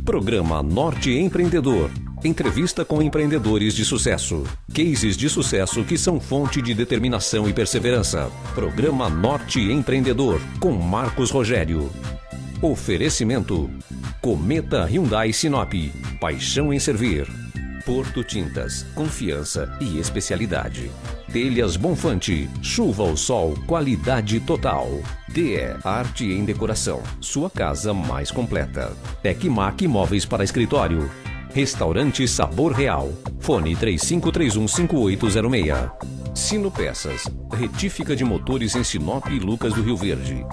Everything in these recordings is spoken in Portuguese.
Programa Norte Empreendedor. Entrevista com empreendedores de sucesso. Cases de sucesso que são fonte de determinação e perseverança. Programa Norte Empreendedor, com Marcos Rogério. Oferecimento: Cometa Hyundai Sinop. Paixão em servir. Porto Tintas, confiança e especialidade. Telhas Bonfante, chuva ou sol, qualidade total. DE Arte em Decoração, sua casa mais completa. Tecmac Móveis para Escritório. Restaurante Sabor Real. Fone 3531-5806. Sino Peças, retífica de motores em Sinop e Lucas do Rio Verde.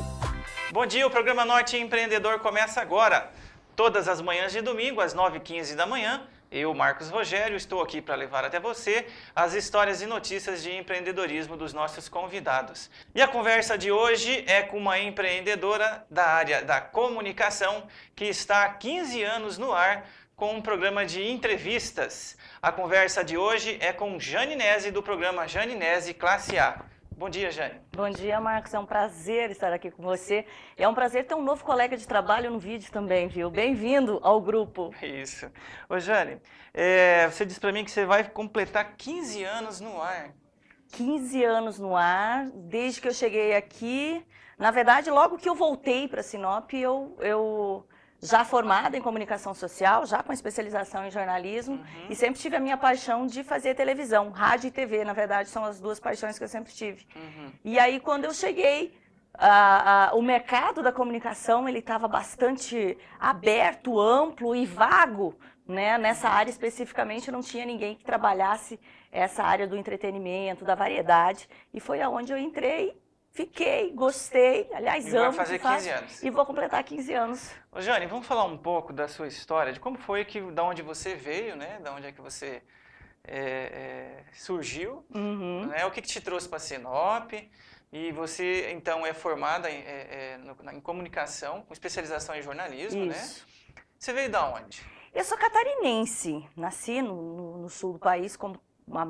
Bom dia, o programa Norte Empreendedor começa agora. Todas as manhãs de domingo, às 9h15 da manhã. Eu, Marcos Rogério, estou aqui para levar até você as histórias e notícias de empreendedorismo dos nossos convidados. E a conversa de hoje é com uma empreendedora da área da comunicação que está há 15 anos no ar com um programa de entrevistas. A conversa de hoje é com Jane Nese, do programa Jane Nese Classe A. Bom dia, Jane. Bom dia, Marcos. É um prazer estar aqui com você. É um prazer ter um novo colega de trabalho no vídeo também, viu? Bem-vindo ao grupo. Isso. Ô, Jane, você disse para mim que você vai completar 15 anos no ar. 15 anos no ar, desde que eu cheguei aqui. Na verdade, logo que eu voltei para Sinop, eu já formada em comunicação social, já com especialização em jornalismo, e sempre tive a minha paixão de fazer televisão, rádio e TV, na verdade, são as duas paixões que eu sempre tive. E aí, quando eu cheguei, o mercado da comunicação, ele estava bastante aberto, amplo e vago, né? Nessa área especificamente, não tinha ninguém que trabalhasse essa área do entretenimento, da variedade, e foi aonde eu entrei. Fiquei, gostei, aliás, amo. Vai fazer 15 anos. E vou completar 15 anos. Ô, Jane, vamos falar um pouco da sua história, de como foi da onde você veio, né? Da onde é que você surgiu, né? O que te trouxe para Sinop? E você, então, é formada em comunicação, com especialização em jornalismo, Isso. Né? Você veio da onde? Eu sou catarinense, nasci no sul do país, como a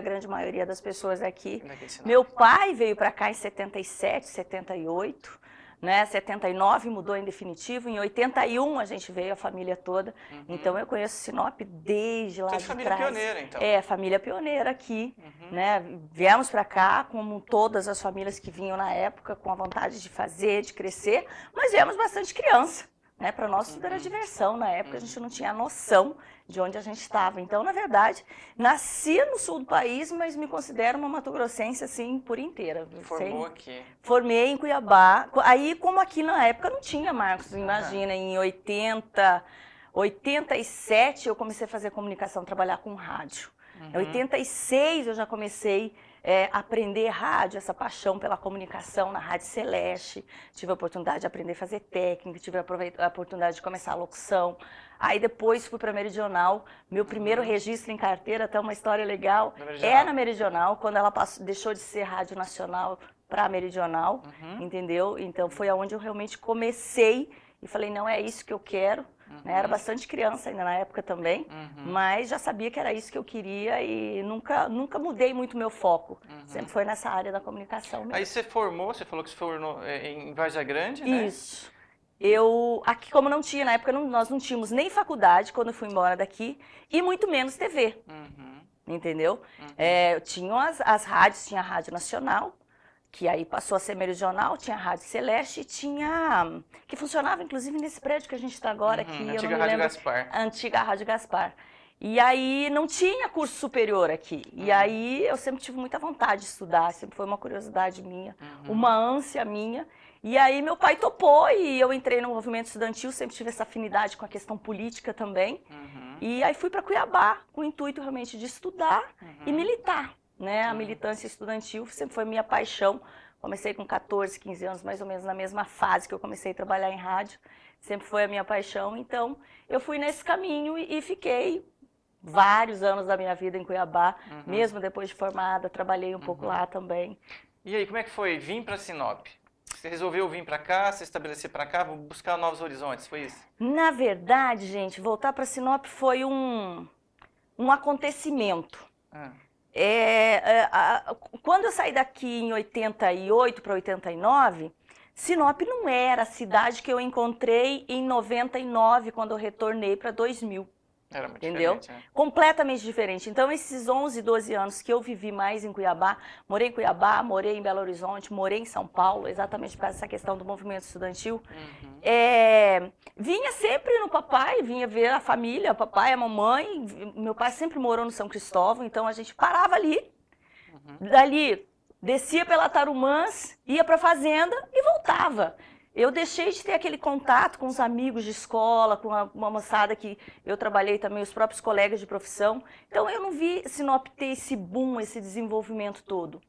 grande maioria das pessoas aqui. Meu pai veio para cá em 77, 78, né? 79 mudou em definitivo, em 81 a gente veio, a família toda. Então eu conheço Sinop desde lá de trás. Família pioneira, então. Família pioneira aqui, né? Viemos para cá, como todas as famílias que vinham na época, com a vontade de fazer, de crescer, mas viemos bastante criança. Né? Para nós tudo era diversão, na época a gente não tinha noção de onde a gente estava. Então, na verdade, nasci no sul do país, mas me considero uma matogrossense assim por inteira. Formou aqui. Formei em Cuiabá. Aí, como aqui na época não tinha, Marcos, imagina, em 87 eu comecei a fazer comunicação, trabalhar com rádio. Em 86 eu já comecei aprender rádio, essa paixão pela comunicação na Rádio Celeste. Tive a oportunidade de aprender a fazer técnica, tive a oportunidade de começar a locução. Aí depois fui para a Meridional, meu primeiro registro em carteira, até uma história legal, na Meridional, quando ela deixou de ser Rádio Nacional para a Meridional, entendeu? Então foi aonde eu realmente comecei e falei, não, é isso que eu quero. Né? Era bastante criança ainda na época também, mas já sabia que era isso que eu queria e nunca mudei muito meu foco. Sempre foi nessa área da comunicação mesmo. Aí você falou que você formou em Várzea Grande, né? Isso. Aqui como não tinha, na época nós não tínhamos nem faculdade quando eu fui embora daqui e muito menos TV, entendeu? Tinham as rádios, tinha a Rádio Nacional, que aí passou a ser Meridional, tinha a Rádio Celeste, que funcionava inclusive nesse prédio que a gente está agora aqui. A antiga Rádio Gaspar. A antiga Rádio Gaspar. E aí não tinha curso superior aqui. E aí eu sempre tive muita vontade de estudar, sempre foi uma curiosidade minha, uma ânsia minha. E aí meu pai topou e eu entrei no movimento estudantil, sempre tive essa afinidade com a questão política também. E aí fui para Cuiabá com o intuito realmente de estudar e militar. Né? A militância estudantil sempre foi minha paixão. Comecei com 14, 15 anos, mais ou menos na mesma fase que eu comecei a trabalhar em rádio. Sempre foi a minha paixão. Então, eu fui nesse caminho e fiquei vários anos da minha vida em Cuiabá. Mesmo depois de formada, trabalhei um pouco lá também. E aí, como é que foi vir para Sinop? Você resolveu vir para cá, se estabelecer para cá, buscar novos horizontes, foi isso? Na verdade, gente, voltar para Sinop foi um acontecimento. Quando eu saí daqui em 88 para 89, Sinop não era a cidade que eu encontrei em 99, quando eu retornei para 2000. Era muito Entendeu? diferente, né? Completamente diferente. Então, esses 11, 12 anos que eu vivi mais em Cuiabá, morei em Cuiabá, morei em Belo Horizonte, morei em São Paulo, exatamente por causa dessa questão do movimento estudantil, vinha sempre no papai, vinha ver a família, o papai, a mamãe. Meu pai sempre morou no São Cristóvão, então a gente parava ali, dali descia pela Tarumãs, ia para a fazenda e voltava. Eu deixei de ter aquele contato com os amigos de escola, com uma moçada que eu trabalhei também, os próprios colegas de profissão. Então, eu não vi Sinop ter esse boom, esse desenvolvimento todo.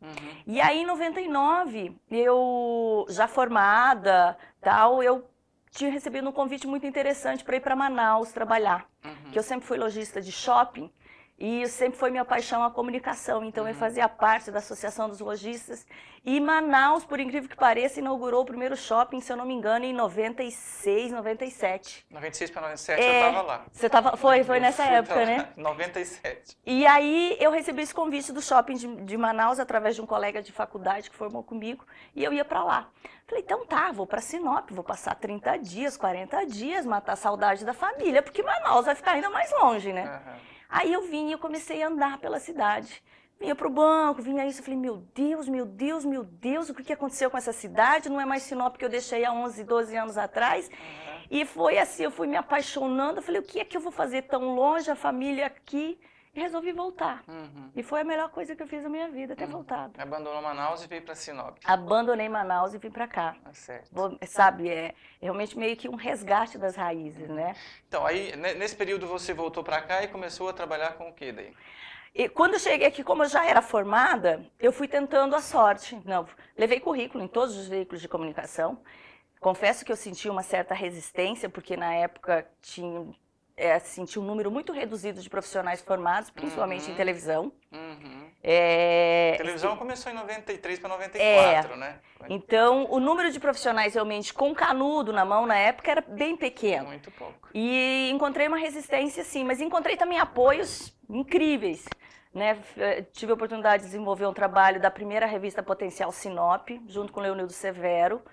E aí, em 99, eu, já formada, tal, eu tinha recebido um convite muito interessante para ir para Manaus trabalhar. Que eu sempre fui lojista de shopping. E sempre foi minha paixão a comunicação, então eu fazia parte da Associação dos Lojistas. E Manaus, por incrível que pareça, inaugurou o primeiro shopping, se eu não me engano, em 96, 97. 96 para 97 eu estava lá. Você tava, foi nessa época, né? 97. E aí eu recebi esse convite do shopping de Manaus, através de um colega de faculdade que formou comigo, e eu ia para lá. Falei, então tá, vou para Sinop, vou passar 30 dias, 40 dias, matar a saudade da família, porque Manaus vai ficar ainda mais longe, né? Aí eu vim e eu comecei a andar pela cidade. Vinha para o banco, vinha isso, eu falei, meu Deus, meu Deus, meu Deus, o que aconteceu com essa cidade? Não é mais Sinop que eu deixei há 11, 12 anos atrás. E foi assim, eu fui me apaixonando, eu falei, o que é que eu vou fazer tão longe, a família aqui? E resolvi voltar. E foi a melhor coisa que eu fiz na minha vida, ter voltado. Abandonou Manaus e veio para Sinop. Abandonei Manaus e vim para cá. Certo. Sabe, é realmente meio que um resgate das raízes, né? Então, aí, nesse período você voltou para cá e começou a trabalhar com o quê daí? E quando eu cheguei aqui, como eu já era formada, eu fui tentando a sorte. Não, levei currículo em todos os veículos de comunicação. Confesso que eu senti uma certa resistência, porque na época senti um número muito reduzido de profissionais formados, principalmente em televisão. A televisão começou em 93 para 94, né? Então, o número de profissionais realmente com canudo na mão na época era bem pequeno. Muito pouco. E encontrei uma resistência, sim, mas encontrei também apoios incríveis. Né? Tive a oportunidade de desenvolver um trabalho da primeira revista Potencial Sinop, junto com o Leonildo Severo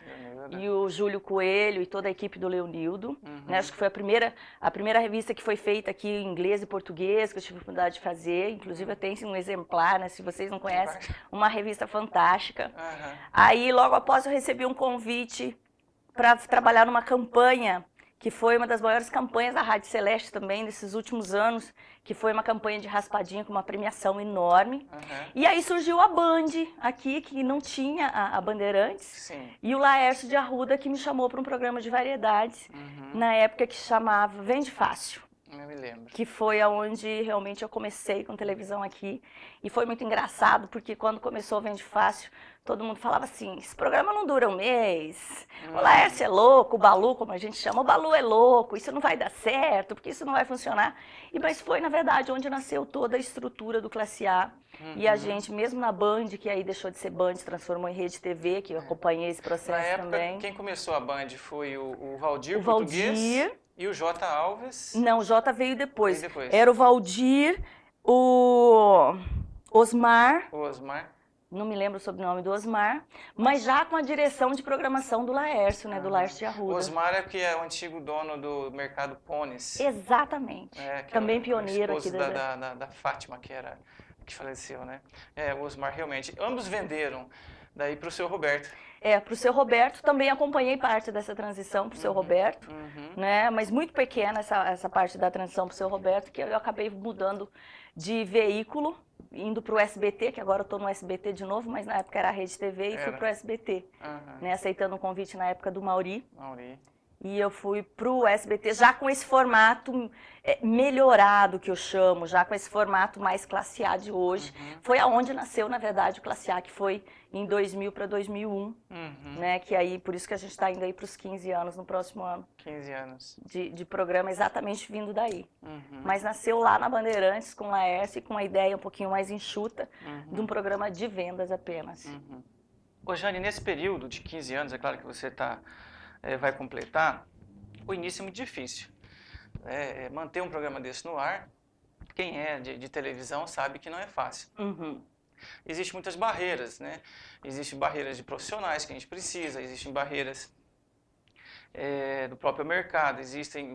e o Júlio Coelho e toda a equipe do Leonildo. Né? Acho que foi a primeira revista que foi feita aqui em inglês e português, que eu tive a oportunidade de fazer. Inclusive, eu tenho um exemplar, né? Se vocês não conhecem, uma revista fantástica. Aí, logo após, eu recebi um convite para trabalhar numa campanha, que foi uma das maiores campanhas da Rádio Celeste também, nesses últimos anos, que foi uma campanha de raspadinha com uma premiação enorme. E aí surgiu a Band aqui, que não tinha a Bandeirantes, e o Laércio de Arruda, que me chamou para um programa de variedades, na época que chamava Vende Fácil. Eu me lembro. Que foi onde realmente eu comecei com televisão aqui. E foi muito engraçado, porque quando começou o Vende Fácil, todo mundo falava assim, esse programa não dura um mês, o Laércio é louco, o Balu, como a gente chama, o Balu é louco, isso não vai dar certo, porque isso não vai funcionar. Mas foi, na verdade, onde nasceu toda a estrutura do Classe A. E a gente, mesmo na Band, que aí deixou de ser Band, se transformou em Rede TV, que eu acompanhei esse processo na época, também. Quem começou a Band foi o Valdir, o português, Valdir. E o J. Alves? Não, o J veio depois. Veio depois. Era o Valdir, o Osmar. O Osmar. Não me lembro o sobrenome do Osmar, mas já com a direção de programação do Laércio, né? Do Laércio de Arruda. O Osmar é que é o antigo dono do Mercado Pones. Exatamente. Também pioneiro aqui da Fátima, que faleceu, né? O Osmar realmente. Ambos venderam daí para o seu Roberto. Para o seu Roberto, também acompanhei parte dessa transição para o seu Roberto, né? Mas muito pequena essa parte da transição para o seu Roberto, que eu acabei mudando de veículo, indo para o SBT, que agora eu estou no SBT de novo, mas na época era a Rede TV, e fui para o SBT, né? Aceitando um convite na época do Mauri. E eu fui para o SBT já com esse formato melhorado, que eu chamo, já com esse formato mais classe A de hoje. Foi aonde nasceu, na verdade, o Classe A, que foi em 2000 para 2001, né? Que aí, por isso que a gente está indo aí para os 15 anos no próximo ano. 15 anos. De programa exatamente vindo daí. Mas nasceu lá na Bandeirantes, com a Laércio, e com uma ideia um pouquinho mais enxuta, de um programa de vendas apenas. Ô Jane, nesse período de 15 anos, é claro que você vai completar, o início é muito difícil. Manter um programa desse no ar, quem é de televisão sabe que não é fácil. existem muitas barreiras, né? Existem barreiras de profissionais que a gente precisa, existem barreiras do próprio mercado,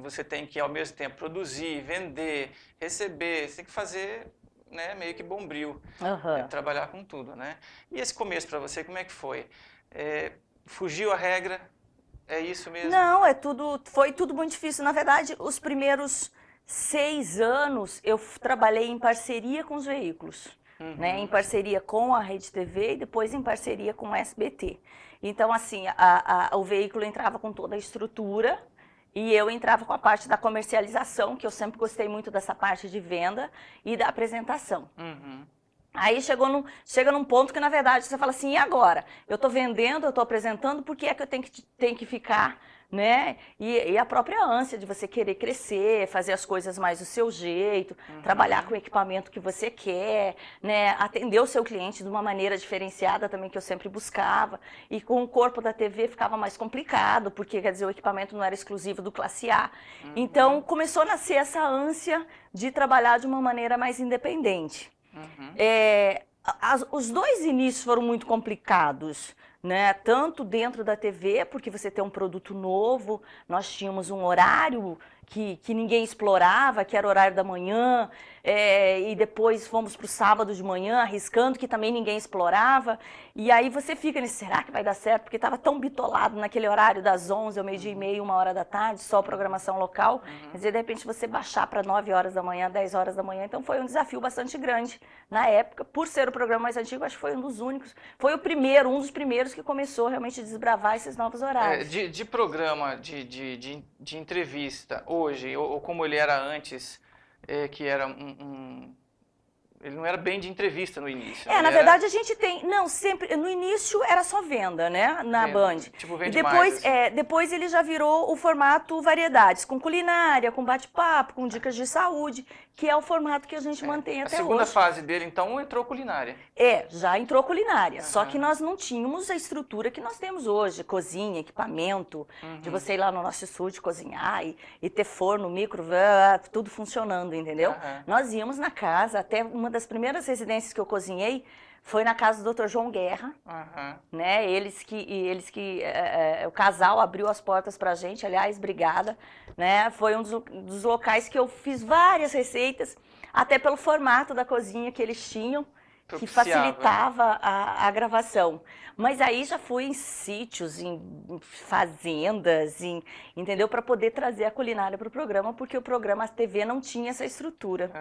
você tem que ao mesmo tempo produzir, vender, receber, você tem que fazer, né, meio que bombril, trabalhar com tudo, né? E esse começo para você, como é que foi? Fugiu a regra? É isso mesmo? Não, foi tudo muito difícil. Na verdade, os primeiros 6 anos eu trabalhei em parceria com os veículos, né? Em parceria com a Rede TV e depois em parceria com o SBT. Então, assim, o veículo entrava com toda a estrutura e eu entrava com a parte da comercialização, que eu sempre gostei muito dessa parte de venda e da apresentação. Aí chega num ponto que, na verdade, você fala assim, e agora? Eu estou vendendo, eu estou apresentando, por que é que eu tenho que ficar, né? E a própria ânsia de você querer crescer, fazer as coisas mais do seu jeito, trabalhar com o equipamento que você quer, né? Atender o seu cliente de uma maneira diferenciada também, que eu sempre buscava. E com o corpo da TV ficava mais complicado, porque, quer dizer, o equipamento não era exclusivo do Classe A. Então, começou a nascer essa ânsia de trabalhar de uma maneira mais independente. Os 2 inícios foram muito complicados, né? Tanto dentro da TV, porque você tem um produto novo, nós tínhamos um horário que ninguém explorava, que era o horário da manhã, e depois fomos para o sábado de manhã, arriscando, que também ninguém explorava, e aí você fica nesse, será que vai dar certo? Porque estava tão bitolado naquele horário das 11 ao meio-dia e meio, 1h da tarde, só programação local, quer dizer, de repente você baixar para 9 horas da manhã, 10 horas da manhã, então foi um desafio bastante grande na época, por ser o programa mais antigo, acho que foi um dos únicos, foi um dos primeiros que começou realmente a desbravar esses novos horários. De programa, de entrevista, hoje, ou como ele era antes, que era ele não era bem de entrevista no início. Na verdade a gente tem, não, sempre, no início era só venda, né, na Band. Tipo, vende e depois, mais, assim. Depois ele já virou o formato variedades, com culinária, com bate-papo, com dicas de saúde, que é o formato que a gente mantém até hoje. A segunda fase dele, então, entrou culinária. Já entrou culinária, só que nós não tínhamos a estrutura que nós temos hoje, cozinha, equipamento, de você ir lá no nosso estúdio cozinhar e ter forno, micro, tudo funcionando, entendeu? Nós íamos na casa, até uma das primeiras residências que eu cozinhei foi na casa do Dr. João Guerra, né? O casal abriu as portas pra gente, aliás, obrigada, né? Foi um dos locais que eu fiz várias receitas, até pelo formato da cozinha que eles tinham, que facilitava a gravação. Mas aí já fui em sítios, em fazendas, entendeu? Para poder trazer a culinária para o programa, porque o programa a TV não tinha essa estrutura.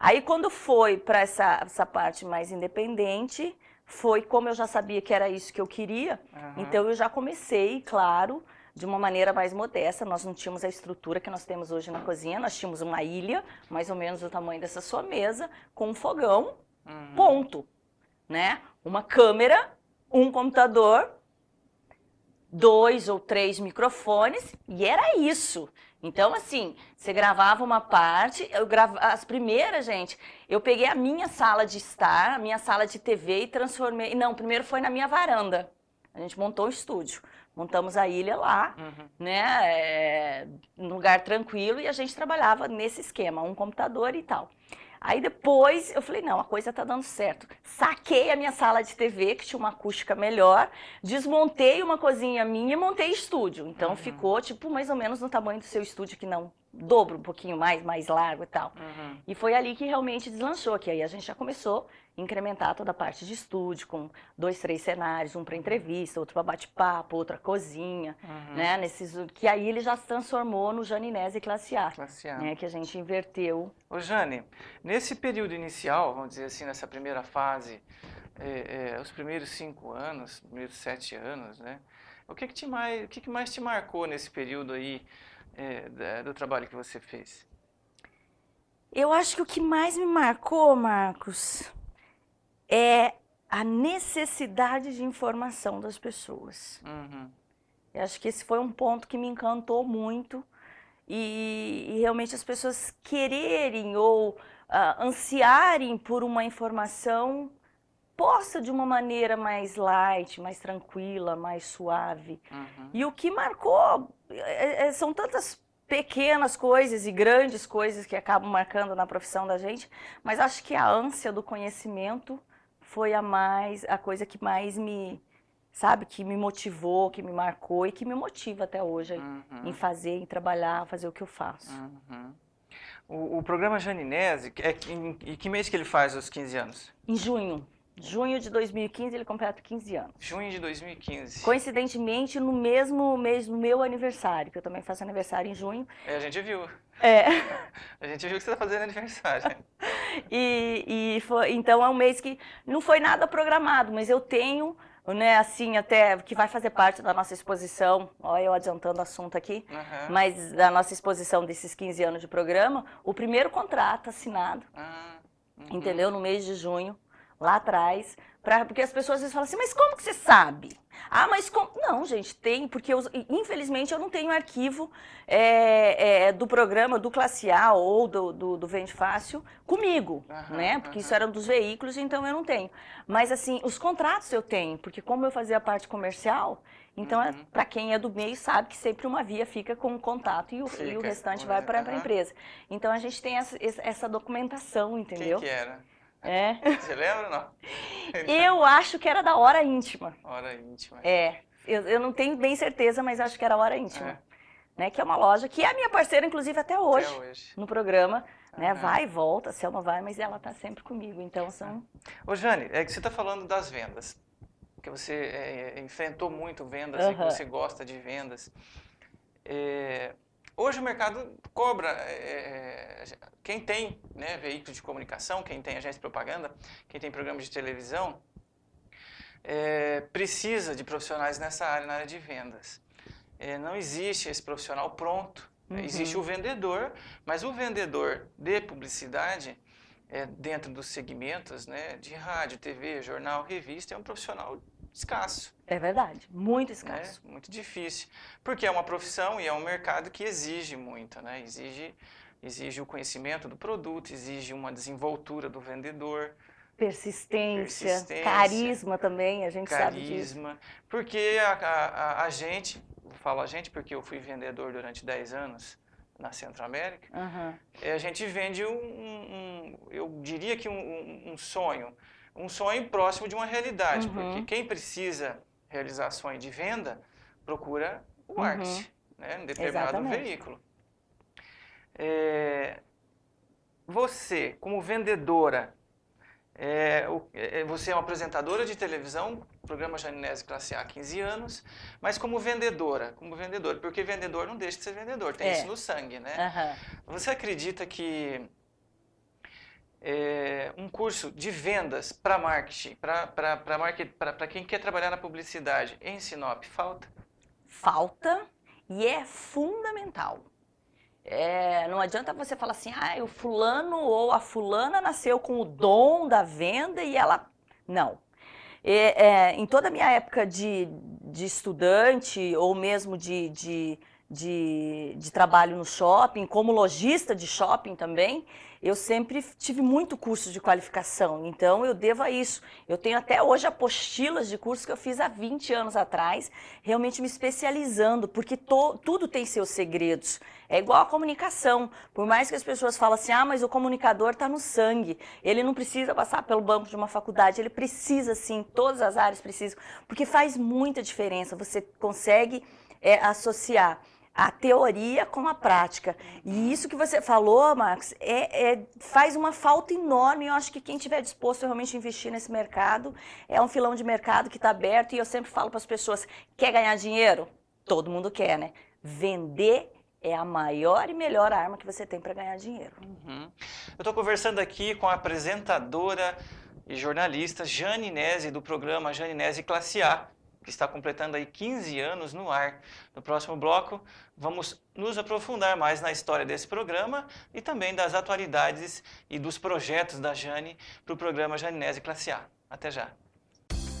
Aí quando foi para essa parte mais independente, foi como eu já sabia que era isso que eu queria, então eu já comecei, claro, de uma maneira mais modesta. Nós não tínhamos a estrutura que nós temos hoje na cozinha, nós tínhamos uma ilha, mais ou menos do tamanho dessa sua mesa, com um fogão, ponto, né? Uma câmera, um computador, 2 ou 3 microfones, e era isso. Então, assim, você gravava uma parte, as primeiras, gente, eu peguei a minha sala de estar, a minha sala de TV e transformei... Não, primeiro foi na minha varanda. A gente montou um estúdio. Montamos a ilha lá, né, num lugar tranquilo, e a gente trabalhava nesse esquema, um computador e tal. Aí depois eu falei, não, a coisa tá dando certo. Saquei a minha sala de TV, que tinha uma acústica melhor, desmontei uma cozinha minha e montei estúdio. Então ficou, tipo, mais ou menos no tamanho do seu estúdio, que não dobro, um pouquinho mais largo e tal. E foi ali que realmente deslanchou, que aí a gente já começou a incrementar toda a parte de estúdio, com 2, 3 cenários, um para entrevista, outro para bate-papo, outra cozinha, né? Que aí ele já se transformou no Janinese Classe A, né? Que a gente inverteu. Ô Jane, nesse período inicial, vamos dizer assim, nessa primeira fase, os primeiros 5 anos, primeiros 7 anos, né? O que mais te marcou nesse período aí do trabalho que você fez? Eu acho que o que mais me marcou, Marcos, é a necessidade de informação das pessoas. Eu acho que esse foi um ponto que me encantou muito e realmente as pessoas quererem ou ansiarem por uma informação posta de uma maneira mais light, mais tranquila, mais suave. E o que marcou são tantas pequenas coisas e grandes coisas que acabam marcando na profissão da gente, mas acho que a ânsia do conhecimento foi a coisa que mais me, sabe, que me motivou, que me marcou e que me motiva até hoje em fazer, em trabalhar, fazer o que eu faço. O programa Janinese, em que mês que ele faz os 15 anos? Em junho. Junho de 2015 ele completa 15 anos. Junho de 2015. Coincidentemente, no mesmo mês do meu aniversário, que eu também faço aniversário em junho. A gente viu. A gente viu que você está fazendo aniversário. Então é um mês que não foi nada programado, mas eu tenho, né, assim, até que vai fazer parte da nossa exposição, olha eu adiantando o assunto aqui, mas da nossa exposição desses 15 anos de programa, o primeiro contrato assinado, entendeu? No mês de junho. Lá atrás, porque as pessoas às vezes falam assim, mas como que você sabe? Ah, mas como? Não, gente, tem, porque infelizmente eu não tenho arquivo do programa do Classe A ou do Vende Fácil comigo, né? Porque isso era um dos veículos, então eu não tenho. Mas assim, os contratos eu tenho, porque como eu fazia a parte comercial, então para quem é do meio sabe que sempre uma via fica com o contato e o restante vai para a empresa. Então a gente tem essa documentação, entendeu? Quem que era? Você lembra ou não? Eu acho que era da Hora Íntima. Hora Íntima. Eu não tenho bem certeza, mas acho que era Hora Íntima. Né, que é uma loja que é a minha parceira, inclusive, até hoje. No programa. Né, vai e volta, a Selma vai, mas ela está sempre comigo. Então são... Ô Jane, é que você está falando das vendas. Que você enfrentou muito vendas e que você gosta de vendas. Hoje o mercado cobra, quem tem, né, veículo de comunicação, quem tem agência de propaganda, quem tem programa de televisão, precisa de profissionais nessa área, na área de vendas. Não existe esse profissional pronto, existe o vendedor, mas o vendedor de publicidade, dentro dos segmentos, né, de rádio, TV, jornal, revista, é um profissional escasso. É verdade, muito escasso. Muito difícil, porque é uma profissão e é um mercado que exige muito, né? Exige o conhecimento do produto, exige uma desenvoltura do vendedor. Persistência, carisma também, a gente sabe disso. Carisma, porque a gente, vou falar a gente porque eu fui vendedor durante 10 anos na Centro-América, a gente vende eu diria que um sonho próximo de uma realidade, porque quem precisa realizar sonho de venda procura o marketing, né, em determinado veículo. Você, como vendedora, você é uma apresentadora de televisão, programa Janinese Classe A há 15 anos, mas como vendedora, porque vendedor não deixa de ser vendedor, tem isso no sangue, né? Você acredita que um curso de vendas para marketing, para quem quer trabalhar na publicidade em Sinop, falta? Falta e é fundamental. Não adianta você falar assim, o fulano ou a fulana nasceu com o dom da venda e ela... Não. Em toda a minha época de estudante ou mesmo de trabalho no shopping, como lojista de shopping também, eu sempre tive muito curso de qualificação, então eu devo a isso. Eu tenho até hoje apostilas de cursos que eu fiz há 20 anos atrás, realmente me especializando, porque tudo tem seus segredos. É igual a comunicação, por mais que as pessoas falem assim, mas o comunicador está no sangue, ele não precisa passar pelo banco de uma faculdade, ele precisa sim, todas as áreas precisam, porque faz muita diferença, você consegue associar a teoria com a prática. E isso que você falou, Marcos, faz uma falta enorme. Eu acho que quem estiver disposto a realmente investir nesse mercado, é um filão de mercado que está aberto. E eu sempre falo para as pessoas, quer ganhar dinheiro? Todo mundo quer, né? Vender é a maior e melhor arma que você tem para ganhar dinheiro. Eu estou conversando aqui com a apresentadora e jornalista Janinese, do programa Janinese Classe A, que está completando aí 15 anos no ar. No próximo bloco, vamos nos aprofundar mais na história desse programa e também das atualidades e dos projetos da Jane para o programa Janinese Classe A. Até já!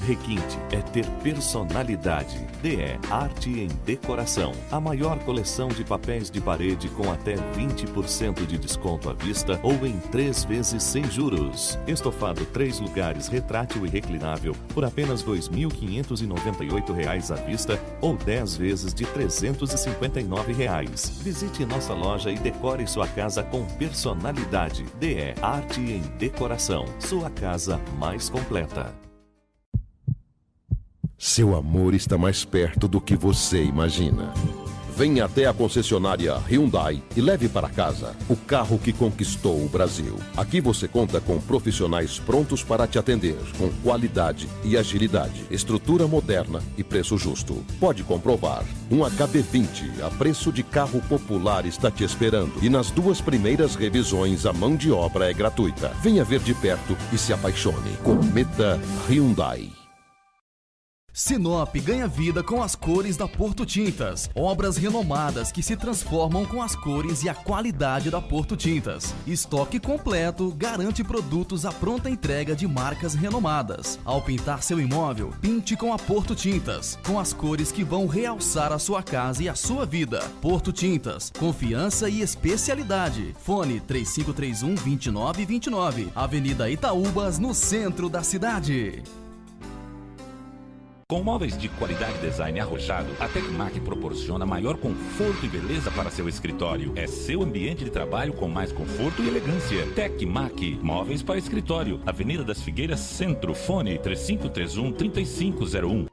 Requinte é ter personalidade. DE Arte em Decoração. A maior coleção de papéis de parede com até 20% de desconto à vista ou em 3 vezes sem juros. Estofado 3 lugares retrátil e reclinável por apenas R$ 2.598 à vista ou 10 vezes de R$ 359. Visite nossa loja e decore sua casa com personalidade. DE Arte em Decoração. Sua casa mais completa. Seu amor está mais perto do que você imagina. Venha até a concessionária Hyundai e leve para casa o carro que conquistou o Brasil. Aqui você conta com profissionais prontos para te atender, com qualidade e agilidade, estrutura moderna e preço justo. Pode comprovar. Um HB20 a preço de carro popular está te esperando. E nas 2 primeiras revisões a mão de obra é gratuita. Venha ver de perto e se apaixone. Cometa Hyundai. Sinop ganha vida com as cores da Porto Tintas. Obras renomadas que se transformam com as cores e a qualidade da Porto Tintas. Estoque completo garante produtos à pronta entrega de marcas renomadas. Ao pintar seu imóvel, pinte com a Porto Tintas, com as cores que vão realçar a sua casa e a sua vida. Porto Tintas, confiança e especialidade. Fone 3531-2929, Avenida Itaúbas, no centro da cidade. Com móveis de qualidade e design arrojado, a Tecmac proporciona maior conforto e beleza para seu escritório. É seu ambiente de trabalho com mais conforto e elegância. Tecmac, móveis para escritório. Avenida das Figueiras, Centro. Fone 3531-3501.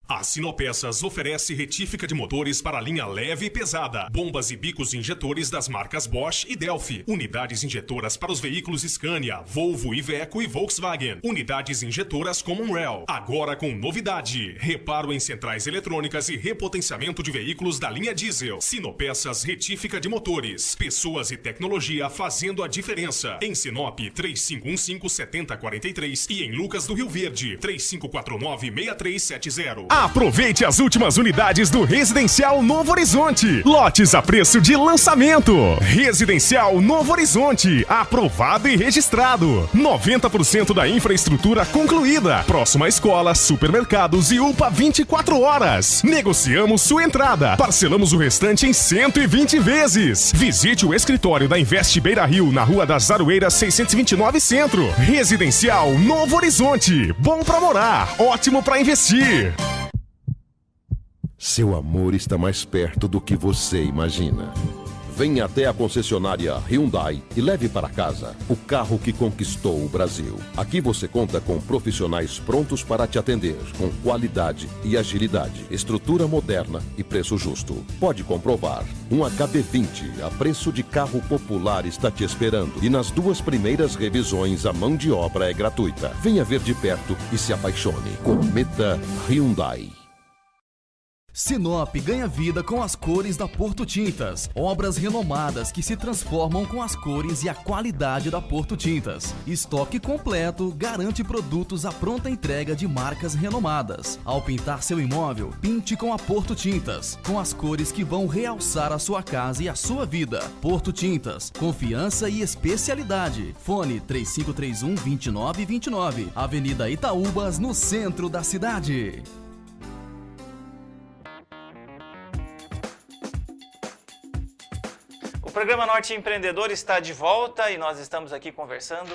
A Sinopeças oferece retífica de motores para a linha leve e pesada, bombas e bicos injetores das marcas Bosch e Delphi, unidades injetoras para os veículos Scania, Volvo, Iveco e Volkswagen, unidades injetoras Commonwealth. Agora com novidade, reparo em centrais eletrônicas e repotenciamento de veículos da linha diesel. Sinopeças retífica de motores, pessoas e tecnologia fazendo a diferença. Em Sinop, 3515-7043 e em Lucas do Rio Verde, 3549-6370. Aproveite as últimas unidades do Residencial Novo Horizonte. Lotes a preço de lançamento. Residencial Novo Horizonte, aprovado e registrado. 90% da infraestrutura concluída. Próxima escola, supermercados e UPA 24 horas. Negociamos sua entrada. Parcelamos o restante em 120 vezes. Visite o escritório da Invest Beira Rio, na Rua das Aroeiras 629 Centro. Residencial Novo Horizonte. Bom pra morar, ótimo pra investir. Seu amor está mais perto do que você imagina. Venha até a concessionária Hyundai e leve para casa o carro que conquistou o Brasil. Aqui você conta com profissionais prontos para te atender, com qualidade e agilidade, estrutura moderna e preço justo. Pode comprovar. Um HB20 a preço de carro popular está te esperando. E nas 2 primeiras revisões a mão de obra é gratuita. Venha ver de perto e se apaixone. Cometa Hyundai. Sinop ganha vida com as cores da Porto Tintas. Obras renomadas que se transformam com as cores e a qualidade da Porto Tintas. Estoque completo garante produtos à pronta entrega de marcas renomadas. Ao pintar seu imóvel, pinte com a Porto Tintas, com as cores que vão realçar a sua casa e a sua vida. Porto Tintas, confiança e especialidade. Fone 3531-2929, Avenida Itaúbas, no centro da cidade. O programa Norte Empreendedor está de volta e nós estamos aqui conversando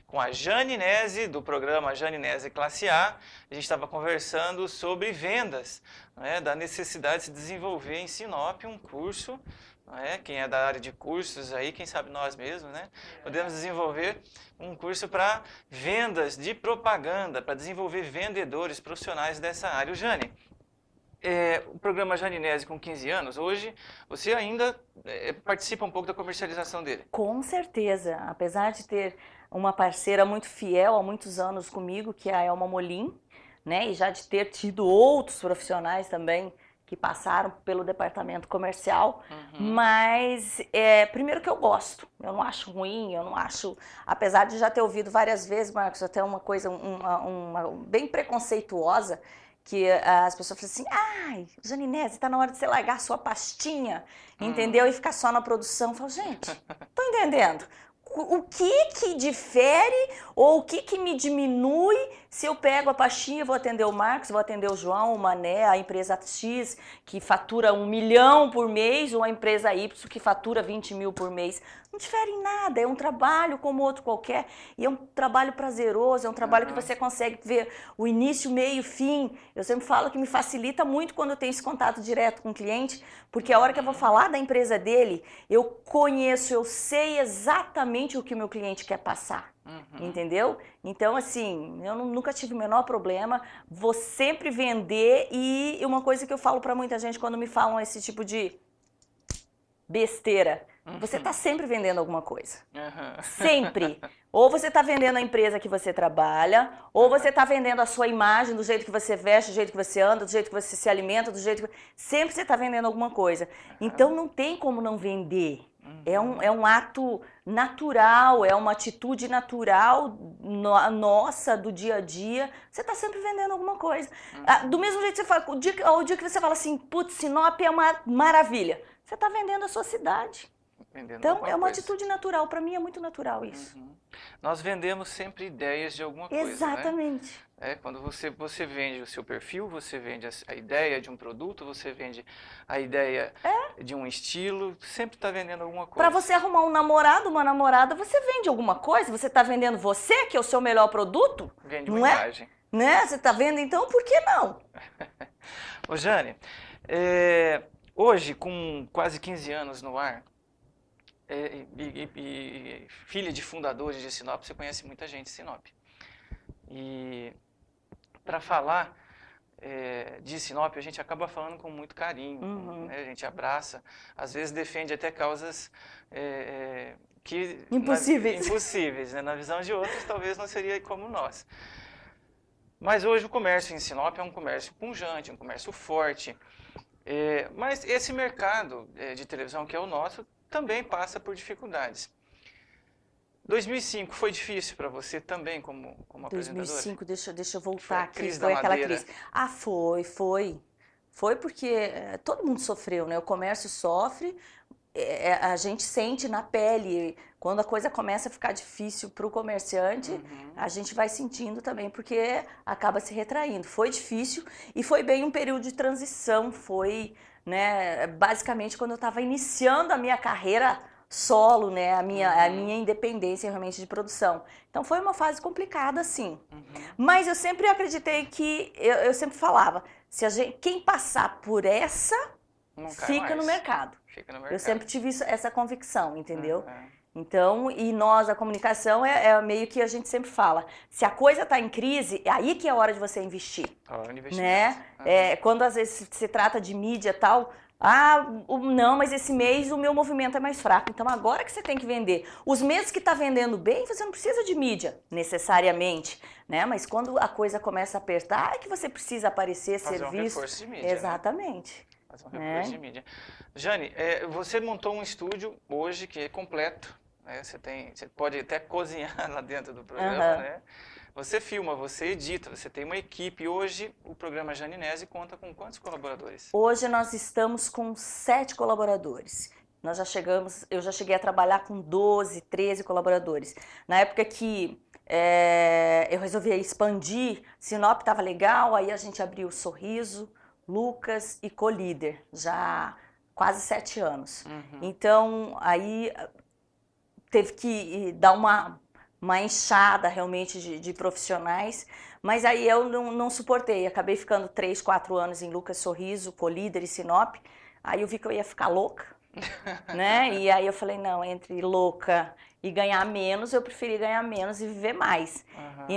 com a Jane Nese, do programa Jane Nese Classe A. A gente estava conversando sobre vendas, né, da necessidade de se desenvolver em Sinop um curso, né, quem é da área de cursos aí, quem sabe nós mesmos, né, podemos desenvolver um curso para vendas de propaganda, para desenvolver vendedores profissionais dessa área. O Jane, o programa Jane Nese com 15 anos, hoje você ainda participa um pouco da comercialização dele? Com certeza, apesar de ter uma parceira muito fiel há muitos anos comigo, que é a Elma Molim, né, e já de ter tido outros profissionais também que passaram pelo departamento comercial, mas primeiro que eu gosto, eu não acho ruim, eu não acho, apesar de já ter ouvido várias vezes, Marcos, até uma coisa bem preconceituosa, que as pessoas falam assim, ai, Jane Nese, tá na hora de você largar a sua pastinha, entendeu? E ficar só na produção. Eu falo, gente, tô entendendo. o que difere ou o que me diminui se eu pego a pastinha, vou atender o Marcos, vou atender o João, o Mané, a empresa X que fatura 1 milhão por mês ou a empresa Y que fatura 20 mil por mês. Não difere em nada, é um trabalho como outro qualquer e é um trabalho prazeroso, é um trabalho que você consegue ver o início, meio, fim. Eu sempre falo que me facilita muito quando eu tenho esse contato direto com o cliente, porque a hora que eu vou falar da empresa dele, eu conheço, eu sei exatamente o que o meu cliente quer passar. Entendeu? Então, assim, eu nunca tive o menor problema, vou sempre vender e uma coisa que eu falo pra muita gente quando me falam esse tipo de besteira, você está sempre vendendo alguma coisa. Sempre. Ou você está vendendo a empresa que você trabalha, ou você está vendendo a sua imagem, do jeito que você veste, do jeito que você anda, do jeito que você se alimenta, do jeito que... Sempre você está vendendo alguma coisa. Então não tem como não vender. É um ato natural, é uma atitude natural nossa, do dia a dia. Você está sempre vendendo alguma coisa. Do mesmo jeito que você fala, o dia que você fala assim, putz, Sinop é uma maravilha. Você está vendendo a sua cidade. Então, é uma atitude natural. Para mim é muito natural isso. Nós vendemos sempre ideias de alguma coisa, exatamente. Né? Quando você vende o seu perfil, você vende a ideia de um produto, você vende a ideia de um estilo, sempre está vendendo alguma coisa. Para você arrumar um namorado, uma namorada, você vende alguma coisa? Você está vendendo você, que é o seu melhor produto? Vende uma imagem. Né? Você está vendo, então, por que não? Ô Jane, hoje, com quase 15 anos no ar, e filha de fundadores de Sinop, você conhece muita gente de Sinop. E para falar de Sinop, a gente acaba falando com muito carinho, né? A gente abraça, às vezes defende até causas que impossíveis, né? Na visão de outros, talvez não seria como nós. Mas hoje o comércio em Sinop é um comércio pujante, um comércio forte. Mas esse mercado de televisão, que é o nosso, também passa por dificuldades. 2005 foi difícil para você também como apresentadora? 2005, deixa eu voltar aqui, foi aquela crise. Foi porque todo mundo sofreu, né? O comércio sofre, a gente sente na pele, quando a coisa começa a ficar difícil para o comerciante, a gente vai sentindo também, porque acaba se retraindo. Foi difícil e foi bem um período de transição, foi... Né, basicamente quando eu estava iniciando a minha carreira solo, né, a minha independência realmente de produção. Então foi uma fase complicada, sim. Mas eu sempre acreditei que, eu sempre falava, quem passar por essa, fica no mercado. Eu sempre tive essa convicção, entendeu? Então, e nós, a comunicação, é meio que a gente sempre fala, se a coisa está em crise, é aí que é a hora de você investir. Né? Quando às vezes se trata de mídia e tal, não, mas esse mês o meu movimento é mais fraco, então agora que você tem que vender. Os meses que está vendendo bem, você não precisa de mídia, necessariamente, né? Mas quando a coisa começa a apertar, é que você precisa aparecer, fazer ser visto. Um reforço de mídia, exatamente. Né? Fazer um reforço de mídia. Jane, você montou um estúdio hoje que é completo. Você pode até cozinhar lá dentro do programa, né? Você filma, você edita, você tem uma equipe. Hoje o programa Janinese conta com quantos colaboradores? Hoje nós estamos com 7 colaboradores. Eu já cheguei a trabalhar com 12, 13 colaboradores. Na época que eu resolvi expandir, Sinop estava legal, aí a gente abriu Sorriso, Lucas e Colíder, já quase 7 anos. Então, aí teve que dar uma enxada realmente de profissionais, mas aí eu não suportei, acabei ficando 3, 4 anos em Lucas, Sorriso, Colíder e Sinop, aí eu vi que eu ia ficar louca, né? E aí eu falei, não, entre louca e ganhar menos, eu preferi ganhar menos e viver mais.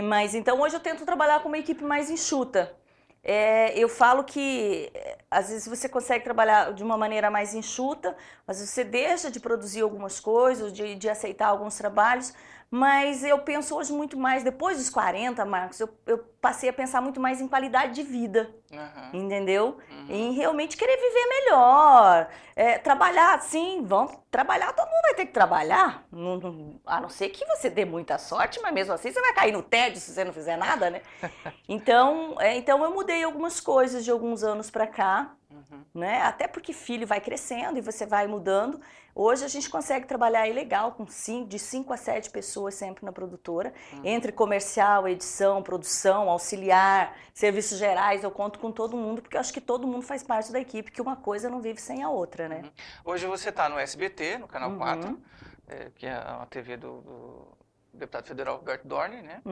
Mas então hoje eu tento trabalhar com uma equipe mais enxuta. Eu falo que às vezes você consegue trabalhar de uma maneira mais enxuta, às vezes você deixa de produzir algumas coisas, de aceitar alguns trabalhos, mas eu penso hoje muito mais, depois dos 40, Marcos, eu passei a pensar muito mais em qualidade de vida, entendeu? Em realmente querer viver melhor, trabalhar, sim, vamos trabalhar, todo mundo vai ter que trabalhar, a não ser que você dê muita sorte, mas mesmo assim você vai cair no tédio se você não fizer nada, né? Então eu mudei algumas coisas de alguns anos pra cá, Né? Até porque filho vai crescendo e você vai mudando. Hoje a gente consegue trabalhar aí legal com de 5 a 7 pessoas sempre na produtora, entre comercial, edição, produção, auxiliar, serviços gerais, eu conto com todo mundo, porque eu acho que todo mundo faz parte da equipe, que uma coisa não vive sem a outra, né? Hoje você está no SBT, no Canal 4, que é a TV do deputado federal Roberto Dorner, né?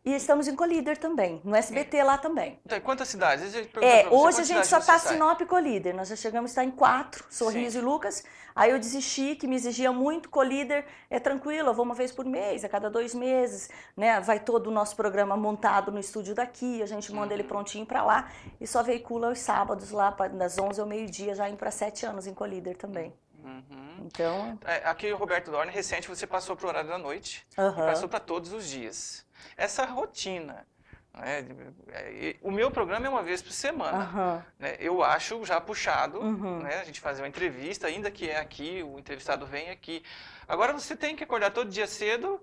E estamos em Colíder também, no SBT lá também. Então, quantas cidades? Hoje a gente só está Sinop e Colíder, nós já chegamos a estar em 4, Sorriso e Lucas. Aí eu desisti, que me exigia muito. Colíder é tranquilo, eu vou uma vez por mês, a cada 2 meses, né? Vai todo o nosso programa montado no estúdio daqui, a gente manda ele prontinho para lá e só veicula os sábados lá, das 11 ao meio-dia, já indo para 7 anos em Colíder também. Então... Aqui o Roberto Dorner, recente, você passou para o horário da noite e passou para todos os dias. Essa rotina, né? O meu programa é uma vez por semana, né? Eu acho já puxado, né? A gente fazer uma entrevista, ainda que é aqui, o entrevistado vem aqui. Agora você tem que acordar todo dia cedo,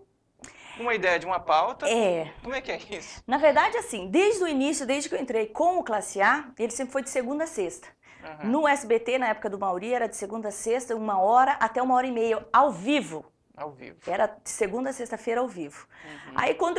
uma ideia de uma pauta. Como é que é isso? Na verdade, assim, desde o início, desde que eu entrei com o Classe A, ele sempre foi de segunda a sexta. No SBT, na época do Mauri, era de segunda a sexta, 1 hora até 1h30, ao vivo. Ao vivo. Era de segunda a sexta-feira ao vivo. Aí quando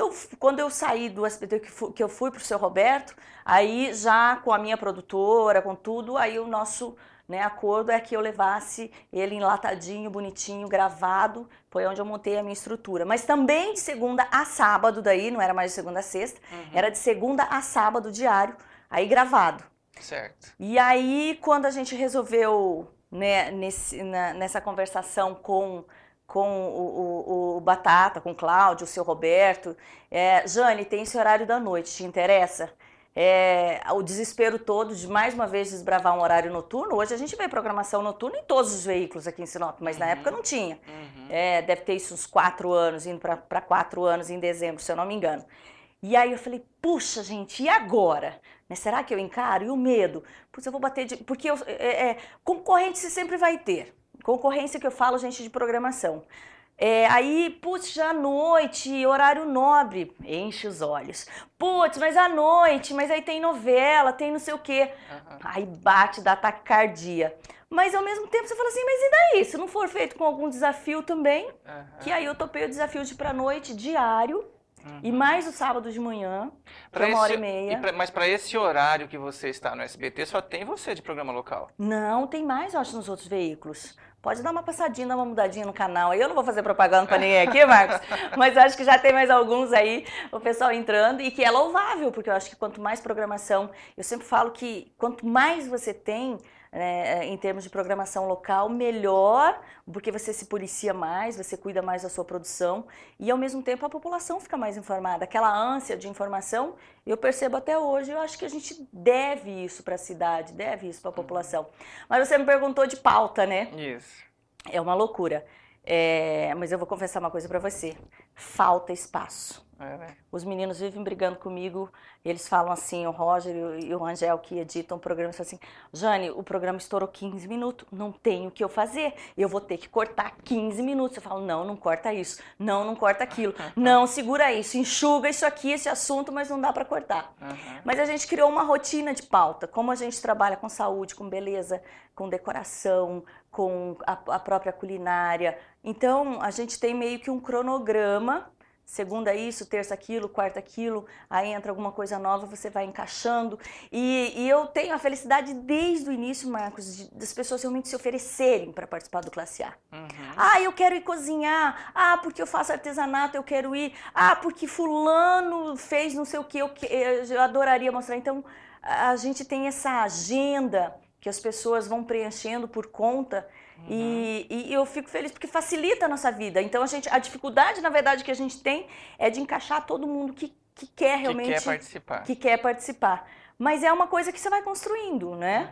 eu saí do SBT, que eu fui pro seu Roberto, aí já com a minha produtora, com tudo, aí o nosso, né, acordo é que eu levasse ele enlatadinho, bonitinho, gravado, foi onde eu montei a minha estrutura. Mas também de segunda a sábado, daí não era mais de segunda a sexta, era de segunda a sábado diário, aí gravado. Certo. E aí quando a gente resolveu, né, nessa conversação com o Batata, com o Cláudio, o seu Roberto, Jane, tem esse horário da noite, te interessa? O desespero todo de mais uma vez desbravar um horário noturno. Hoje a gente vê programação noturna em todos os veículos aqui em Sinop, mas na época não tinha. Deve ter isso uns 4 anos, indo para 4 anos em dezembro, se eu não me engano. E aí eu falei, puxa gente, e agora? Mas será que eu encaro? E o medo? Putz, eu vou bater de... Porque concorrente você sempre vai ter. Concorrência que eu falo, gente, de programação. Aí, putz, já à noite, horário nobre, enche os olhos. Putz, mas à noite, mas aí tem novela, tem não sei o quê. Aí bate, dá taquicardia. Mas ao mesmo tempo você fala assim, mas e daí? Se não for feito com algum desafio também, que aí eu topei o desafio de ir pra noite diário, e mais o sábado de manhã, para 1h30. Mas para esse horário que você está no SBT, só tem você de programa local? Não, tem mais, eu acho, nos outros veículos. Pode dar uma passadinha, dar uma mudadinha no canal. Aí eu não vou fazer propaganda para ninguém aqui, Marcos, mas acho que já tem mais alguns aí, o pessoal entrando, e que é louvável, porque eu acho que quanto mais programação, eu sempre falo que quanto mais você tem, em termos de programação local, melhor, porque você se policia mais, você cuida mais da sua produção e ao mesmo tempo a população fica mais informada. Aquela ânsia de informação, eu percebo até hoje, eu acho que a gente deve isso para a cidade, deve isso para a população. Mas você me perguntou de pauta, né? Isso. É uma loucura. Mas eu vou confessar uma coisa para você, falta espaço. Os meninos vivem brigando comigo, eles falam assim, o Roger e o Angel que editam o programa, falam assim, Jane, o programa estourou 15 minutos, não tem o que eu fazer, eu vou ter que cortar 15 minutos. Eu falo, não corta isso, não corta aquilo, não segura isso, enxuga isso aqui, esse assunto, mas não dá para cortar. Mas a gente criou uma rotina de pauta, como a gente trabalha com saúde, com beleza, com decoração, com a própria culinária. Então, a gente tem meio que um cronograma, segunda isso, terça aquilo, quarta aquilo, aí entra alguma coisa nova, você vai encaixando. E eu tenho a felicidade desde o início, Marcos, das pessoas realmente se oferecerem para participar do Classe A. Eu quero ir cozinhar, porque eu faço artesanato, eu quero ir, porque fulano fez não sei o que, eu adoraria mostrar. Então, a gente tem essa agenda que as pessoas vão preenchendo por conta e eu fico feliz porque facilita a nossa vida. Então a dificuldade, na verdade, que a gente tem é de encaixar todo mundo que quer realmente... Que quer participar. Mas é uma coisa que você vai construindo, né?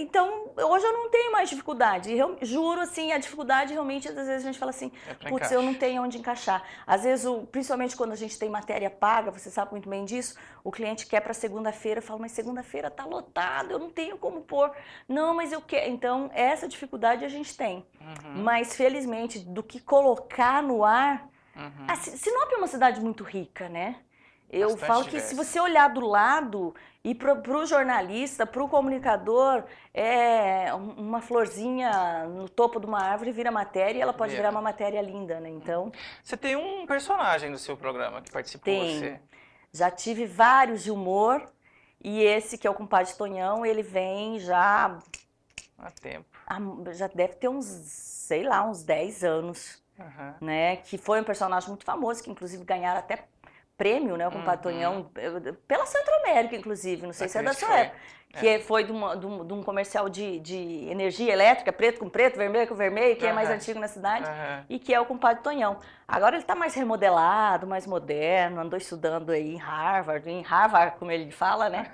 Então, hoje eu não tenho mais dificuldade. Eu juro, assim, a dificuldade realmente, às vezes a gente fala assim, putz, eu não tenho onde encaixar. Às vezes, principalmente quando a gente tem matéria paga, você sabe muito bem disso, o cliente quer para segunda-feira, eu falo, mas segunda-feira tá lotado, eu não tenho como pôr. Não, mas eu quero. Então, essa dificuldade a gente tem. Mas, felizmente, do que colocar no ar... Sinop é uma cidade muito rica, né? Eu Bastante falo que diverso. se você olhar do lado e para o jornalista, para o comunicador, é uma florzinha no topo de uma árvore vira matéria e ela pode Vira. virar uma matéria linda, né? Então, Você tem um personagem do seu programa que participou com você. tem. Já tive vários de humor e esse que é o compadre Tonhão, ele vem já, Há tempo. já deve ter uns, sei lá, uns 10 anos, Aham. né? Que foi um personagem muito famoso, que inclusive ganharam até prêmio, né? O compadre Tonhão, pela Centro-América, inclusive, não sei se é da Acredito sua que época. Que foi de um comercial de energia elétrica, preto com preto, vermelho com vermelho, que é mais Aham. antigo na cidade, Aham. e que é o compadre Tonhão. Agora ele está mais remodelado, mais moderno, andou estudando aí em Harvard, como ele fala, né?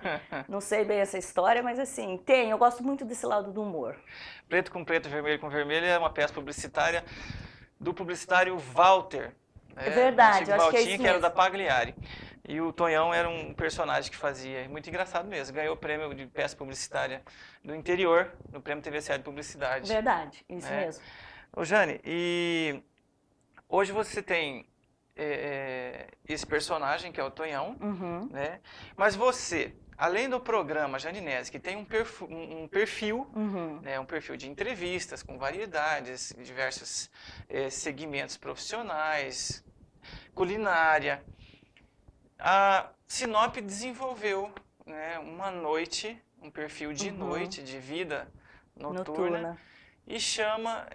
Não sei bem essa história, mas assim, eu gosto muito desse lado do humor. Preto com preto, vermelho com vermelho é uma peça publicitária do publicitário Walter. É verdade, o eu acho que é Valtinho, isso que era mesmo. da Pagliari. E o Tonhão era um personagem que fazia, muito engraçado mesmo, ganhou o prêmio de peça publicitária do interior, no Prêmio TVCA de Publicidade. Verdade, isso É. mesmo. Ô Jane, e hoje você tem esse personagem, que é o Tonhão, Uhum. né? Mas você, além do programa Janinese, que tem um perfil, Uhum. né, um perfil de entrevistas com variedades, diversos segmentos profissionais, culinária, a Sinop desenvolveu, né, um perfil de noite, de vida noturna. E chama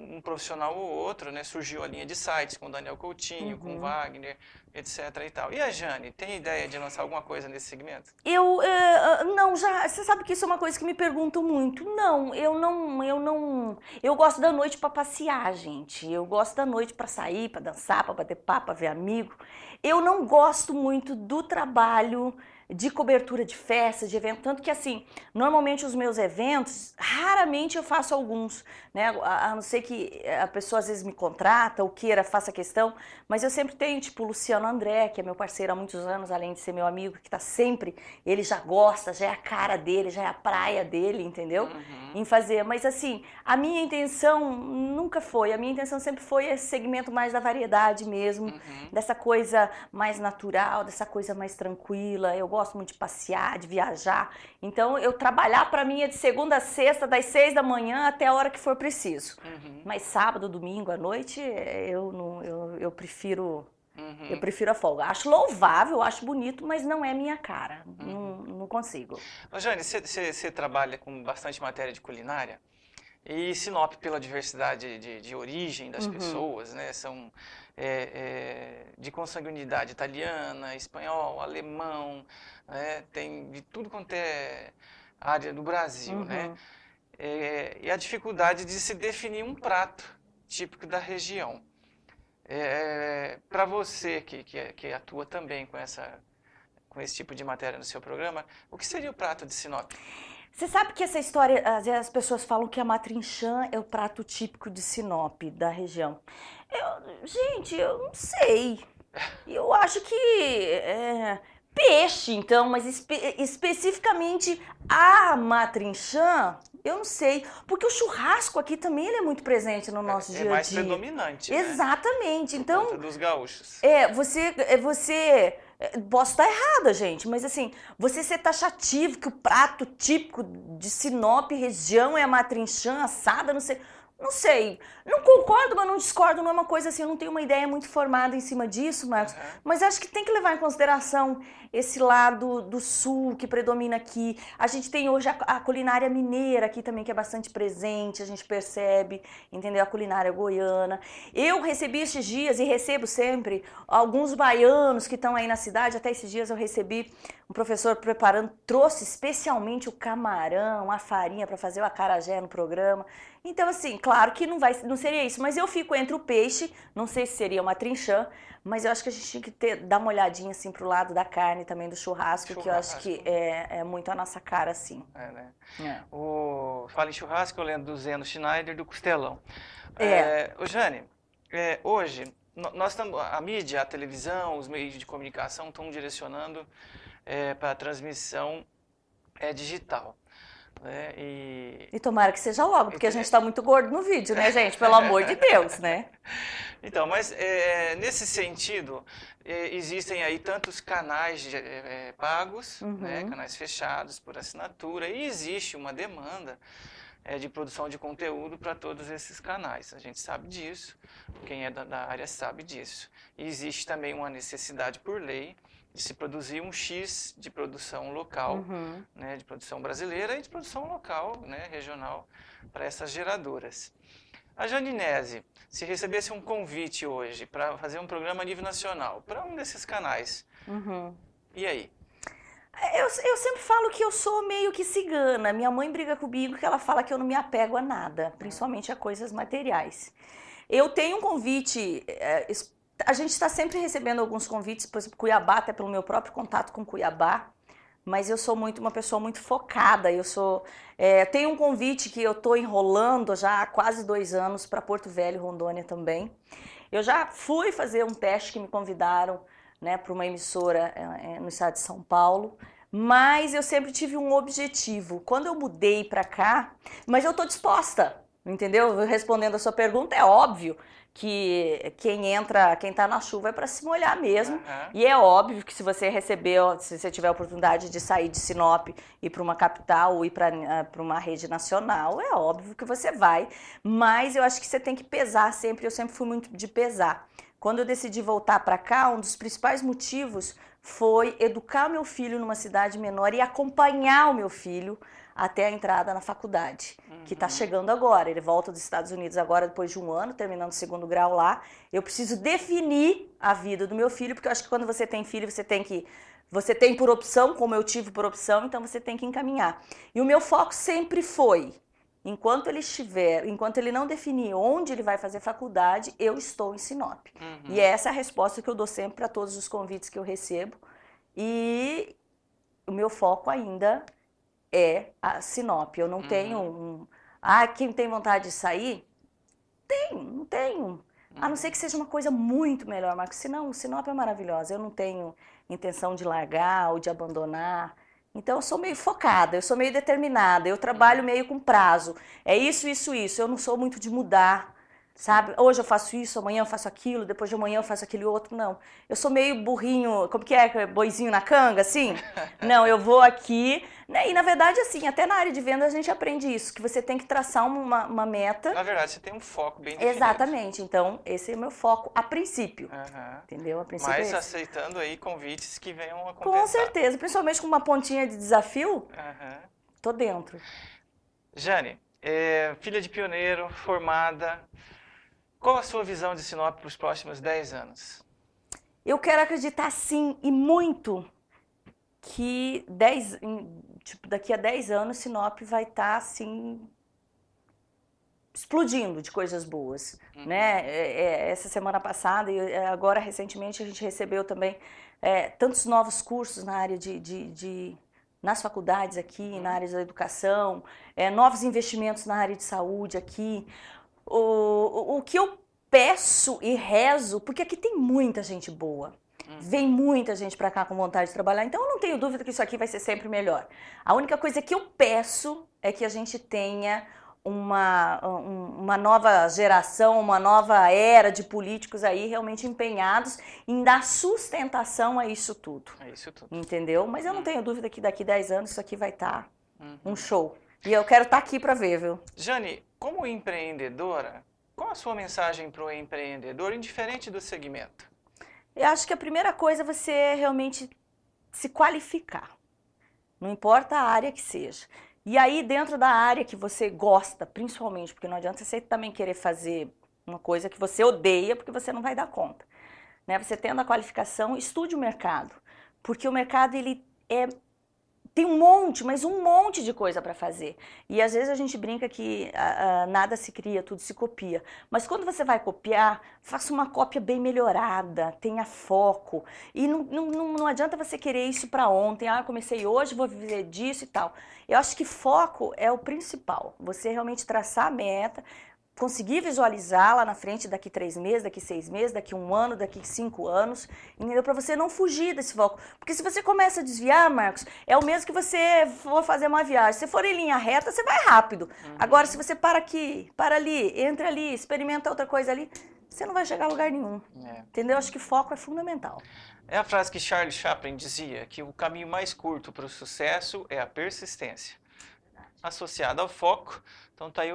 um profissional ou outro, né? Surgiu a linha de sites com o Daniel Coutinho, com o Wagner, etc. e tal. E a Jane, tem ideia de lançar alguma coisa nesse segmento? Não, você sabe que isso é uma coisa que me perguntam muito. Não, eu gosto da noite para passear, gente. Eu gosto da noite para sair, para dançar, para bater papo, para ver amigo. Eu não gosto muito do trabalho de cobertura de festa, de evento, tanto que assim, normalmente os meus eventos, raramente eu faço alguns, né, a não ser que a pessoa às vezes me contrata ou queira, faça questão, mas eu sempre tenho, tipo, o Luciano André, que é meu parceiro há muitos anos, além de ser meu amigo, que tá sempre, ele já gosta, já é a cara dele, já é a praia dele, entendeu? Em fazer, mas assim, a minha intenção nunca foi, a minha intenção sempre foi esse segmento mais da variedade mesmo, dessa coisa mais natural, dessa coisa mais tranquila. Eu gosto muito de passear, de viajar. Então, eu trabalhar para mim é de segunda a sexta, das 6 da manhã até a hora que for preciso. Mas sábado, domingo à noite, eu prefiro a folga. Acho louvável, acho bonito, mas não é minha cara. Não consigo. Ô, Jane, você trabalha com bastante matéria de culinária e Sinop, pela diversidade de origem das pessoas, né? São de consanguinidade italiana, espanhol, alemão, né? Tem de tudo quanto é área do Brasil, né? E a dificuldade de se definir um prato típico da região. Para você que atua também com esse tipo de matéria no seu programa, o que seria o prato de Sinop? Você sabe que essa história, às vezes as pessoas falam que a matrinchã é o prato típico de Sinop, da região. Gente, eu não sei. Eu acho que peixe, então, mas especificamente a matrinchã, eu não sei. Porque o churrasco aqui também ele é muito presente no nosso dia a dia. É mais predominante, né? Exatamente. Então, Por conta dos gaúchos. Você posso estar errada, gente, mas assim, você ser taxativo que o prato típico de Sinop região é a matrinchã assada, não sei, não concordo, mas não discordo, não é uma coisa assim, eu não tenho uma ideia muito formada em cima disso, Marcos, mas acho que tem que levar em consideração esse lado do sul que predomina aqui. A gente tem hoje a culinária mineira aqui também, que é bastante presente, a gente percebe, entendeu? A culinária goiana. Eu recebi esses dias, e recebo sempre, alguns baianos que estão aí na cidade, até esses dias eu recebi um professor preparando, trouxe especialmente o camarão, a farinha para fazer o acarajé no programa. Então, assim, claro que não seria isso, mas eu fico entre o peixe, não sei se seria uma trinchã, mas eu acho que a gente tinha que dar uma olhadinha assim pro lado da carne também, do churrasco, que eu acho que é muito a nossa cara, assim. Né? Fala em churrasco, eu lembro do Zeno Schneider, do Costelão. Ô Jane, hoje, nós estamos, a mídia, a televisão, os meios de comunicação estão direcionando para a transmissão digital. E tomara que seja logo, porque a gente está muito gordo no vídeo, né, gente? Pelo amor de Deus, né? Então, mas nesse sentido, existem aí tantos canais pagos, né, canais fechados por assinatura, e existe uma demanda de produção de conteúdo para todos esses canais. A gente sabe disso, quem é da área sabe disso. E existe também uma necessidade por lei de se produzir um X de produção local, né, de produção brasileira e de produção local, né, regional, para essas geradoras. A Janinese, se recebesse um convite hoje para fazer um programa a nível nacional, para um desses canais, e aí? Eu sempre falo que eu sou meio que cigana. Minha mãe briga comigo que ela fala que eu não me apego a nada, principalmente a coisas materiais. Eu tenho um convite, a gente está sempre recebendo alguns convites, por exemplo, Cuiabá, até pelo meu próprio contato com Cuiabá, mas eu sou uma pessoa muito focada. Tenho um convite que eu estou enrolando já há quase 2 anos para Porto Velho, Rondônia também. Eu já fui fazer um teste que me convidaram, né, para uma emissora no estado de São Paulo, mas eu sempre tive um objetivo. Quando eu mudei para cá, mas eu estou disposta, entendeu? Respondendo a sua pergunta, é óbvio que quem está na chuva é para se molhar mesmo, e é óbvio que se você tiver a oportunidade de sair de Sinop e ir para uma capital ou ir para uma rede nacional, é óbvio que você vai, mas eu acho que você tem que pesar sempre, eu sempre fui muito de pesar. Quando eu decidi voltar para cá, um dos principais motivos foi educar meu filho numa cidade menor e acompanhar o meu filho até a entrada na faculdade, que está chegando agora. Ele volta dos Estados Unidos agora depois de 1 ano, terminando o 2º grau lá. Eu preciso definir a vida do meu filho, porque eu acho que quando você tem filho, você tem por opção, como eu tive por opção, então você tem que encaminhar. E o meu foco sempre foi, enquanto ele não definir onde ele vai fazer faculdade, eu estou em Sinop. E essa é a resposta que eu dou sempre para todos os convites que eu recebo. E o meu foco ainda é a Sinop. Eu não tenho quem tem vontade de sair? Não tenho. A não ser que seja uma coisa muito melhor, Marcos. Senão, Sinop é maravilhosa. Eu não tenho intenção de largar ou de abandonar. Então, eu sou meio focada, eu sou meio determinada, eu trabalho meio com prazo. É isso, isso, isso. Eu não sou muito de mudar, sabe? Hoje eu faço isso, amanhã eu faço aquilo, depois de amanhã eu faço aquele outro. Não. Eu sou meio burrinho, como que é? Boizinho na canga, assim? Não, eu vou aqui, né? E, na verdade, assim, até na área de venda a gente aprende isso, que você tem que traçar uma meta. Na verdade, você tem um foco bem definido. Exatamente. Então, esse é o meu foco a princípio. Entendeu? A princípio Mas é aceitando aí convites que venham a compensar. Com certeza. Principalmente com uma pontinha de desafio, tô dentro. Jane, filha de pioneiro, formada, qual a sua visão de Sinop para os próximos 10 anos? Eu quero acreditar sim, e muito, que daqui a 10 anos Sinop vai estar assim, explodindo de coisas boas. Né? Essa semana passada e agora recentemente a gente recebeu também tantos novos cursos na área nas faculdades aqui, na área da educação, novos investimentos na área de saúde aqui. O que eu peço e rezo, porque aqui tem muita gente boa, vem muita gente para cá com vontade de trabalhar, então eu não tenho dúvida que isso aqui vai ser sempre melhor. A única coisa que eu peço é que a gente tenha uma nova geração, uma nova era de políticos aí realmente empenhados em dar sustentação a isso tudo. É isso tudo. Entendeu? Mas eu não tenho dúvida que daqui 10 anos isso aqui vai estar um show. E eu quero estar aqui para ver, viu? Jane, como empreendedora, qual a sua mensagem para o empreendedor, indiferente do segmento? Eu acho que a primeira coisa é você realmente se qualificar. Não importa a área que seja. E aí, dentro da área que você gosta, principalmente, porque não adianta você também querer fazer uma coisa que você odeia, porque você não vai dar conta. Né? Você tendo a qualificação, estude o mercado. Porque o mercado, ele tem um monte de coisa para fazer. E às vezes a gente brinca que nada se cria, tudo se copia. Mas quando você vai copiar, faça uma cópia bem melhorada, tenha foco. E não adianta você querer isso para ontem. Comecei hoje, vou viver disso e tal. Eu acho que foco é o principal. Você realmente traçar a meta, conseguir visualizar lá na frente daqui 3 meses, daqui 6 meses, daqui 1 ano, daqui 5 anos, entendeu? Para você não fugir desse foco. Porque se você começa a desviar, Marcos, é o mesmo que você for fazer uma viagem. Se for em linha reta, você vai rápido. Agora, se você para aqui, para ali, entra ali, experimenta outra coisa ali, você não vai chegar a lugar nenhum. Entendeu? Acho que foco é fundamental. É a frase que Charles Chaplin dizia, que o caminho mais curto para o sucesso é a persistência. Associado ao foco, então está aí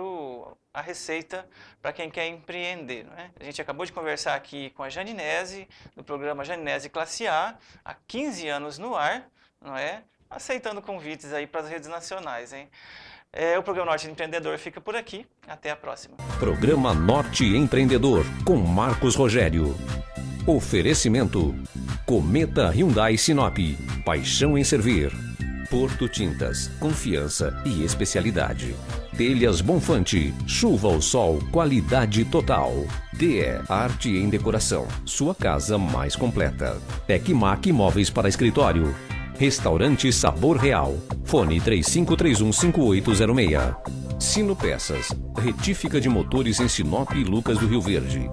a receita para quem quer empreender. Não é? A gente acabou de conversar aqui com a Janinese, do programa Janinese Classe A, há 15 anos no ar, não é? Aceitando convites aí para as redes nacionais, hein? O programa Norte Empreendedor fica por aqui. Até a próxima. Programa Norte Empreendedor, com Marcos Rogério. Oferecimento: Cometa Hyundai Sinop. Paixão em servir. Porto Tintas, confiança e especialidade. Telhas Bonfante, chuva ou sol, qualidade total. DE Arte em Decoração, sua casa mais completa. Tecmac Móveis para Escritório. Restaurante Sabor Real. Fone 35315806. Sino Peças, retífica de motores em Sinop e Lucas do Rio Verde.